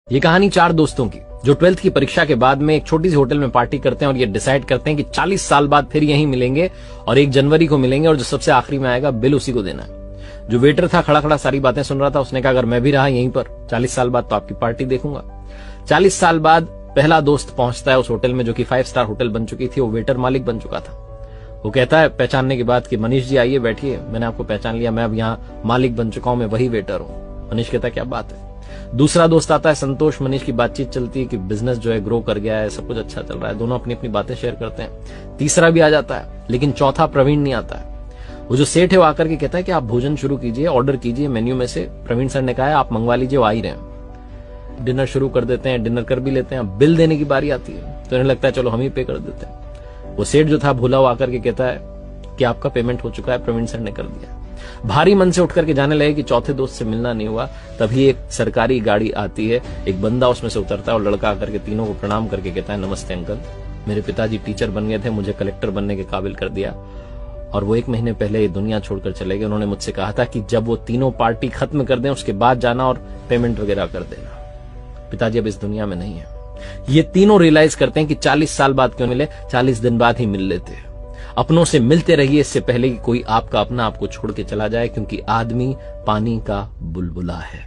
ये कहानी 4 दोस्तों की जो 12th की परीक्षा के बाद में एक छोटी सी होटल में पार्टी करते हैं और ये डिसाइड करते हैं कि 40 साल बाद फिर यहीं मिलेंगे और 1 जनवरी को मिलेंगे और जो सबसे आखिरी में आएगा बिल उसी को देना है। जो वेटर था खड़ा खड़ा सारी बातें सुन रहा था, उसने कहा अगर मैं भी रहा यहीं पर 40 साल बाद तो आपकी पार्टी देखूंगा। 40 साल बाद पहला दोस्त पहुंचता है उस होटल में जो कि 5 स्टार होटल बन चुकी थी। वो वेटर मालिक बन चुका था। वो कहता है पहचानने के बाद कि मनीष जी आइए बैठिए, मैंने आपको पहचान लिया, मैं अब यहाँ मालिक बन चुका हूं, मैं वही वेटर हूं। मनीष कहता है क्या बात है। दूसरा दोस्त आता है संतोष। मनीष की बातचीत चलती है कि बिजनेस जो है ग्रो कर गया है, सब कुछ अच्छा चल रहा है, दोनों अपनी अपनी बातें शेयर करते हैं। तीसरा भी आ जाता है, लेकिन चौथा प्रवीण नहीं आता है। वो जो सेठ है वो आकर के कहता है कि आप भोजन शुरू कीजिए, ऑर्डर कीजिए मेन्यू में से। प्रवीण सर ने कहा है आप मंगवा लीजिए, वो आ ही रहे हैं। डिनर शुरू कर देते हैं, डिनर कर भी लेते हैं। बिल देने की बारी आती है तो इन्हें लगता है चलो हम ही पे कर देते हैं। वो सेठ जो था भूला वो आकर के कहता है कि आपका पेमेंट हो चुका है, प्रवीण सर ने कर दिया। भारी मन से उठ करके जाने लगे कि चौथे दोस्त से मिलना नहीं हुआ। तभी एक सरकारी गाड़ी आती है, एक बंदा उसमें से उतरता है और लड़का आकर के तीनों को प्रणाम करके कहता है नमस्ते अंकल, मेरे पिताजी टीचर बन गए थे, मुझे कलेक्टर बनने के काबिल कर दिया और वो 1 महीने पहले ये दुनिया छोड़कर चले गए। उन्होंने मुझसे कहा था कि जब वो तीनों पार्टी खत्म कर दें उसके बाद जाना और पेमेंट वगैरह कर देना। पिताजी अब इस दुनिया में नहीं है। ये तीनों रियलाइज करते हैं कि 40 साल बाद क्यों मिले, 40 दिन बाद ही मिल लेते हैं। अपनों से मिलते रहिए इससे पहले कि कोई आपका अपना आपको छोड़ के चला जाए, क्योंकि आदमी पानी का बुलबुला है।